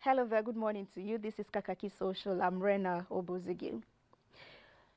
Hello there, good morning to you. This is Kakaaki Social. I'm Onoshorena Obozeghie.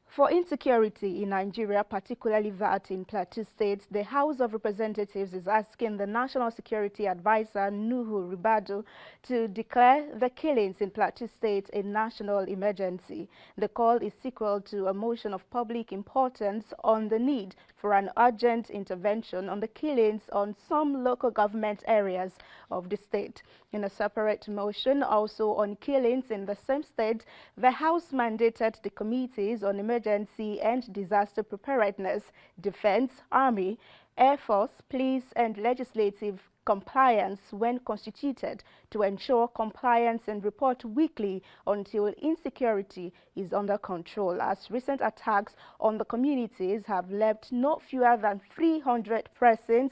For insecurity in Nigeria, particularly that in Plateau State, the House of Representatives is asking the National Security Advisor, Nuhu Ribadu, to declare the killings in Plateau State a national emergency. The call is sequel to a motion of public importance on the need for an urgent intervention on the killings on some local government areas of the state. In a separate motion, also on killings in the same state, the House mandated the committees on emergency and disaster preparedness, defense, army, air force, police, and legislative compliance when constituted to ensure compliance and report weekly until insecurity is under control, as recent attacks on the communities have left no fewer than 300 persons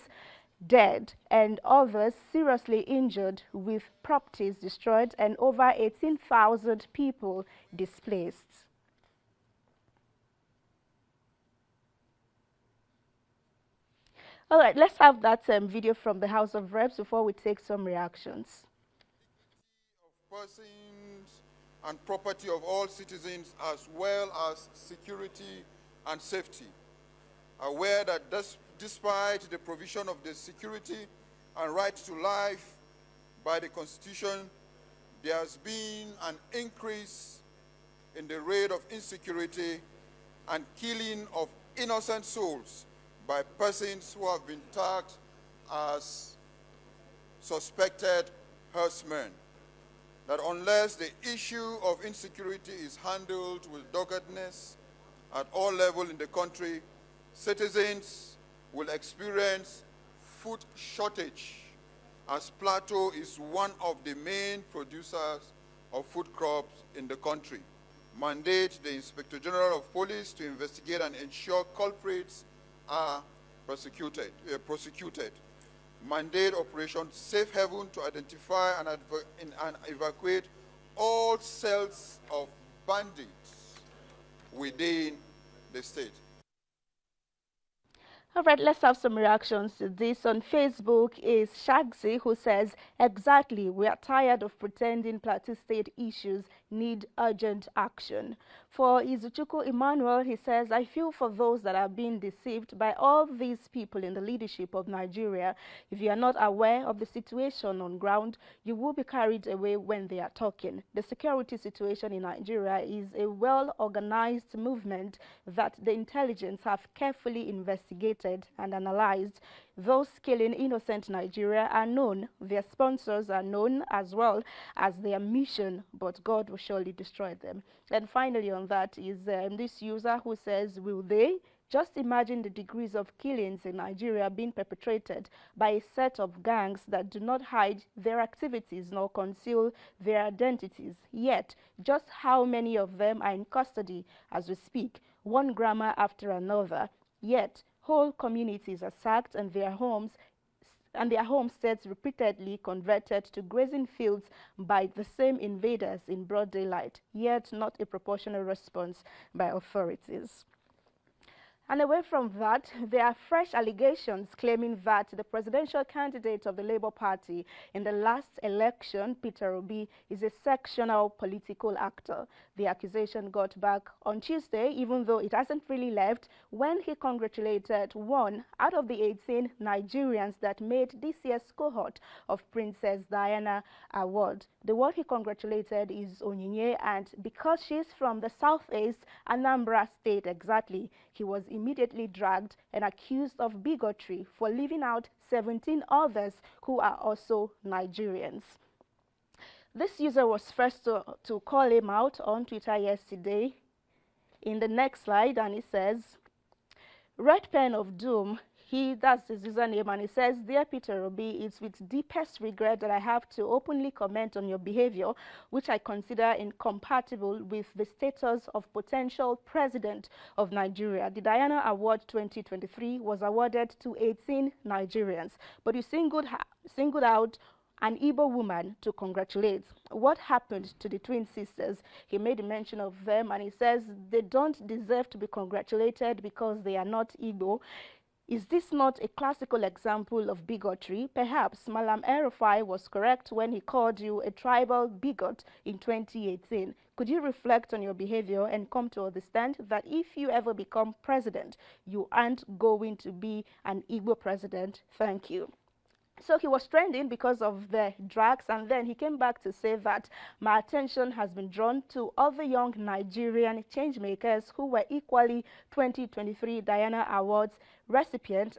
dead and others seriously injured, with properties destroyed and over 18,000 people displaced. All right, let's have that video from the House of Reps before we take some reactions. Of persons and property of all citizens, as well as security and safety. Aware that despite the provision of the security and right to life by the Constitution, there has been an increase in the rate of insecurity and killing of innocent souls by persons who have been tagged as suspected herdsmen. That unless the issue of insecurity is handled with doggedness at all levels in the country, citizens will experience food shortage, as Plateau is one of the main producers of food crops in the country. Mandate the Inspector General of Police to investigate and ensure culprits are prosecuted. Mandate Operation Safe Haven to identify and evacuate all cells of bandits within the state. All right, let's have some reactions to this. On Facebook is Shagzi, who says, exactly, we are tired of pretending Plateau State issues need urgent action. For Izuchukwu Emmanuel, he says, I feel for those that are being deceived by all these people in the leadership of Nigeria. If you are not aware of the situation on ground, you will be carried away when they are talking. The security situation in Nigeria is a well-organized movement that the intelligence have carefully investigated and analyzed. Those killing innocent Nigeria are known, their sponsors are known, as well as their mission, but God will surely destroy them. And finally on that is this user who says, will they? Just imagine the degrees of killings in Nigeria being perpetrated by a set of gangs that do not hide their activities nor conceal their identities. Yet, just how many of them are in custody as we speak, one grammar after another? Yet, whole communities are sacked and their homesteads repeatedly converted to grazing fields by the same invaders in broad daylight, yet not a proportional response by authorities. And away from that, there are fresh allegations claiming that the presidential candidate of the Labour Party in the last election, Peter Obi, is a sectional political actor. The accusation got back on Tuesday, even though it hasn't really left, when he congratulated one out of the 18 Nigerians that made this year's cohort of Princess Diana Award. The one he congratulated is Onyinye, and because she's from the southeast Anambra State exactly, he was immediately dragged and accused of bigotry for leaving out 17 others who are also Nigerians. This user was first to call him out on Twitter yesterday. In the next slide, and he says, Red Pen of Doom, that's his username, and he says, Dear Peter Obi, it's with deepest regret that I have to openly comment on your behavior, which I consider incompatible with the status of potential president of Nigeria. The Diana Award 2023 was awarded to 18 Nigerians, but you singled out an Igbo woman to congratulate. What happened to the twin sisters? He made a mention of them, and he says they don't deserve to be congratulated because they are not Igbo. Is this not a classical example of bigotry? Perhaps Malam El-Rufai was correct when he called you a tribal bigot in 2018. Could you reflect on your behavior and come to understand that if you ever become president, you aren't going to be an Igbo president? Thank you. So he was trending because of the drugs, and then he came back to say that my attention has been drawn to other young Nigerian changemakers who were equally 2023 Diana Awards recipients,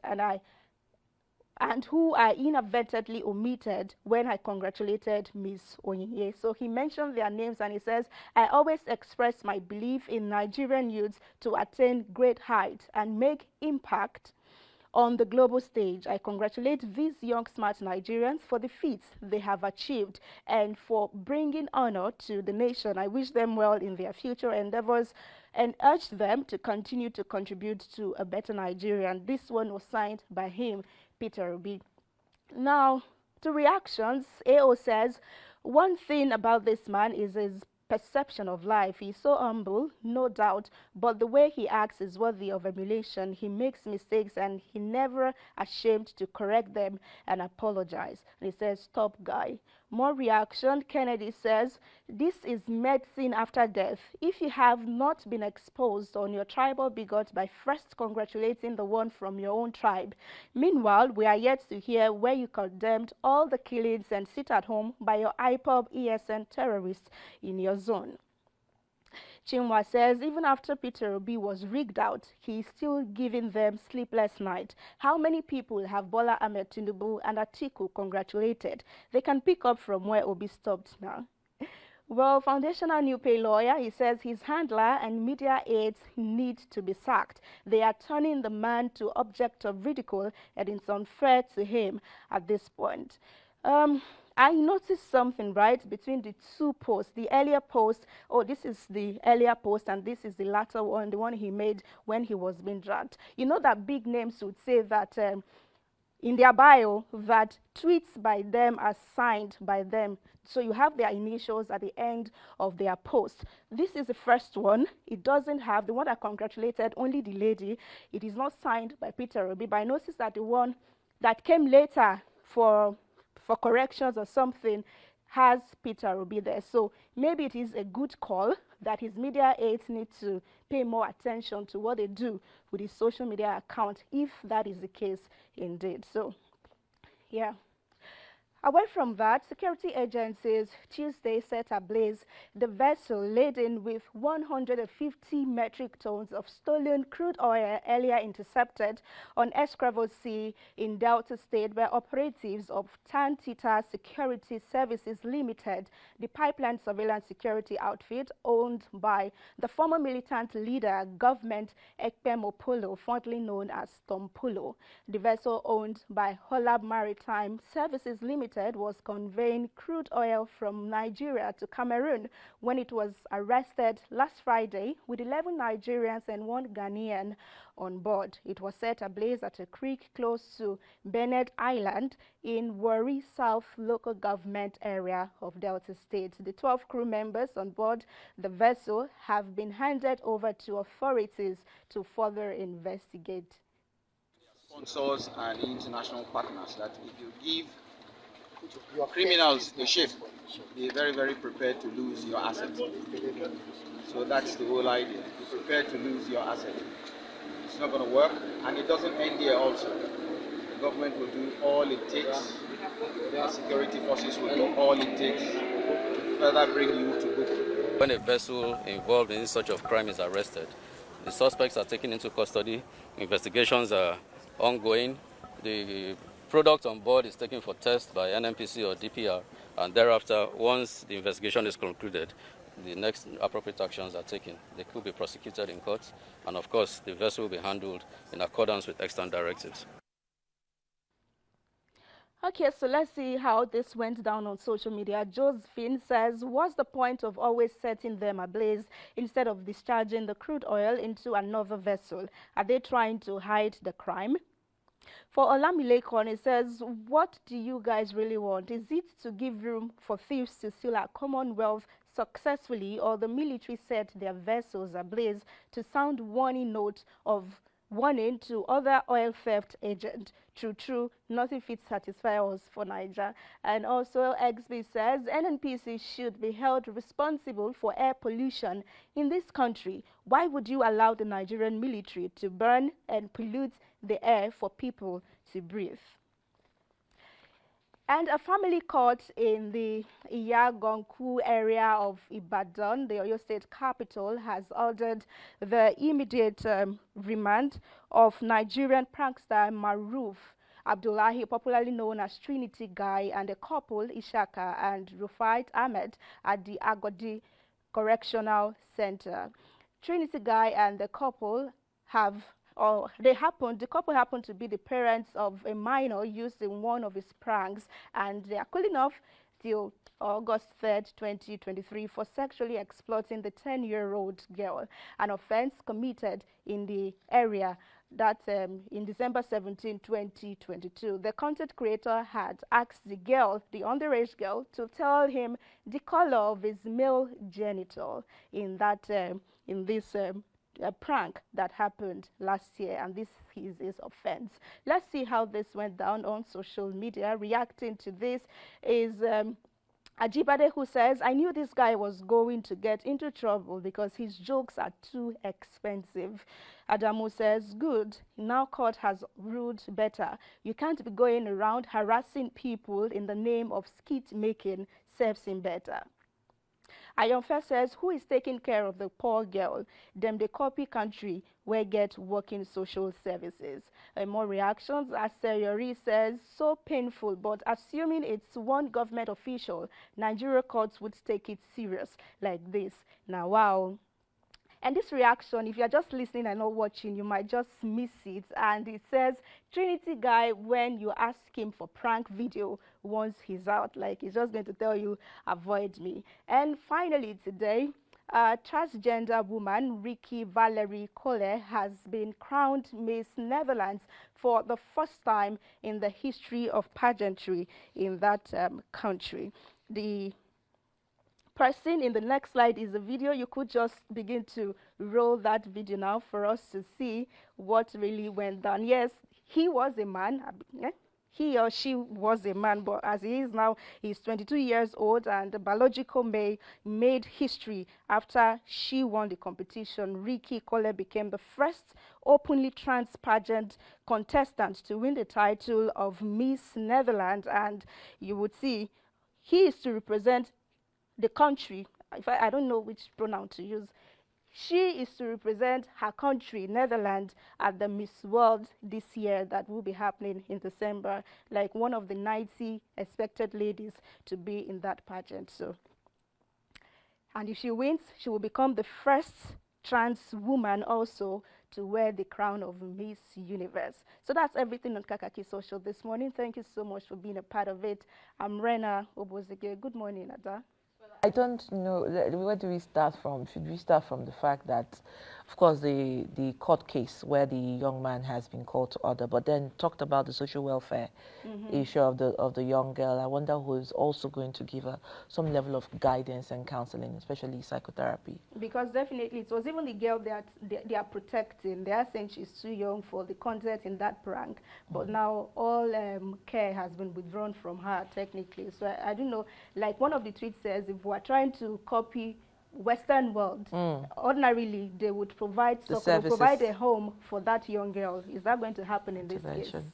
and who I inadvertently omitted when I congratulated Ms. Onyinye. So he mentioned their names, and he says, I always express my belief in Nigerian youths to attain great heights and make impact on the global stage. I congratulate these young smart Nigerians for the feats they have achieved and for bringing honor to the nation. I wish them well in their future endeavors and urge them to continue to contribute to a better Nigeria. And this one was signed by him, Peter Obi. Now, to reactions, AO says, one thing about this man is his perception of life. He's so humble, no doubt, but the way he acts is worthy of emulation. He makes mistakes and he never ashamed to correct them and apologize. And he says, top guy. More reaction. Kennedy says, this is medicine after death. If you have not been exposed on your tribal bigot by first congratulating the one from your own tribe. Meanwhile, we are yet to hear where you condemned all the killings and sit at home by your IPOB ESN terrorists in your zone. Chinwa says, even after Peter Obi was rigged out, he's still giving them sleepless night. How many people have Bola Ahmed Tinubu and Atiku congratulated? They can pick up from where Obi stopped now. Well, foundational new pay lawyer, he says his handler and media aides need to be sacked. They are turning the man to object of ridicule, and it's unfair to him at this point. I noticed something, right, between the two posts. The earlier post, oh, this is the earlier post, and this is the latter one, the one he made when he was being dragged. You know that big names would say that in their bio, that tweets by them are signed by them. So you have their initials at the end of their post. This is the first one. It doesn't have, the one that congratulated only the lady. It is not signed by Peter Obi, but I noticed that the one that came later for corrections or something has Peter Obi there. So maybe it is a good call that his media aides need to pay more attention to what they do with his social media account, if that is the case indeed. So, yeah. Away from that, security agencies Tuesday set ablaze the vessel laden with 150 metric tons of stolen crude oil earlier intercepted on Escravos Sea in Delta State, where operatives of Tantita Security Services Limited, the pipeline surveillance security outfit owned by the former militant leader, Government Ekpem Opolo, fondly known as Tom Polo. The vessel owned by Holab Maritime Services Limited was conveying crude oil from Nigeria to Cameroon when it was arrested last Friday with 11 Nigerians and 1 Ghanaian on board. It was set ablaze at a creek close to Bennett Island in Warri South local government area of Delta State. The 12 crew members on board the vessel have been handed over to authorities to further investigate. Sponsors and international partners that if you give criminals a ship, they're very, very prepared to lose your assets. So that's the whole idea. You're prepared to lose your assets. It's not going to work, and it doesn't end here also. The government will do all it takes, the security forces will do all it takes to further bring you to book. When a vessel involved in such of crime is arrested, the suspects are taken into custody, investigations are ongoing, the product on board is taken for test by NNPC or DPR, and thereafter, once the investigation is concluded, the next appropriate actions are taken. They could be prosecuted in court, and of course, the vessel will be handled in accordance with extant directives. Okay, so let's see how this went down on social media. Josephine says, what's the point of always setting them ablaze instead of discharging the crude oil into another vessel? Are they trying to hide the crime? For Olamilekon, it says, what do you guys really want? Is it to give room for thieves to steal our Commonwealth successfully, or the military set their vessels ablaze to sound warning note of warning to other oil theft agents. True, nothing fit satisfy us for Niger. And also XB says NNPC should be held responsible for air pollution in this country. Why would you allow the Nigerian military to burn and pollute the air for people to breathe? And a family court in the Iyagonku area of Ibadan, the Oyo State capital, has ordered the immediate remand of Nigerian prankster Maruf Abdullahi, popularly known as Trinity Guy, and a couple, Ishaka and Rufait Ahmed, at the Agodi Correctional Center. Trinity Guy and the couple the couple happened to be the parents of a minor used in one of his pranks, and they are cool enough till August 3rd, 2023 for sexually exploiting the 10-year-old girl, an offense committed in the area that in December 17, 2022. The content creator had asked the girl, the underage girl, to tell him the color of his male genital in this prank that happened last year, and this is his offense. Let's see how this went down on social media. Reacting to this is Ajibade, who says, I knew this guy was going to get into trouble because his jokes are too expensive. Adamu says, good, now court has ruled better. You can't be going around harassing people in the name of skit making, serves him better. Ayonfe says, who is taking care of the poor girl? Them the copy country where get working social services. And more reactions. Aseriori says, so painful, but assuming it's one government official, Nigeria courts would take it serious like this. Now, wow. And this reaction, if you're just listening and not watching, you might just miss it. And it says, Trinity Guy, when you ask him for prank video once he's out, like he's just going to tell you, avoid me. And finally today, transgender woman Ricky Valerie Cole has been crowned Miss Netherlands for the first time in the history of pageantry in that country. The person in the next slide is a video. You could just begin to roll that video now for us to see what really went down. Yes, he was a man. He or she was a man, but as he is now, he's 22 years old, and the biological made history after she won the competition. Ricky Cole became the first openly trans pageant contestant to win the title of Miss Netherlands, and you would see he is to represent the country. I don't know which pronoun to use. She is to represent her country, Netherlands, at the Miss World this year that will be happening in December, like one of the 90 expected ladies to be in that pageant. So, and if she wins, she will become the first trans woman also to wear the crown of Miss Universe. So that's everything on Kakaaki Social this morning. Thank you so much for being a part of it. I'm Onoshorena Obozeghie. Good morning, Ada. I don't know, where do we start from? Should we start from the fact that, of course, the court case where the young man has been called to order, but then talked about the social welfare issue of the young girl. I wonder who is also going to give her some level of guidance and counseling, especially psychotherapy. Because definitely it was even the girl that they are protecting. They are saying she's too young for the content in that prank, but now all care has been withdrawn from her technically. So I don't know, like one of the tweets says, if we're trying to copy Western world, ordinarily they would provide a home for that young girl. Is that going to happen in this case?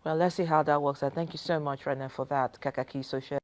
Well, let's see how that works. Thank you so much, Rena, for that. Kakaaki Social.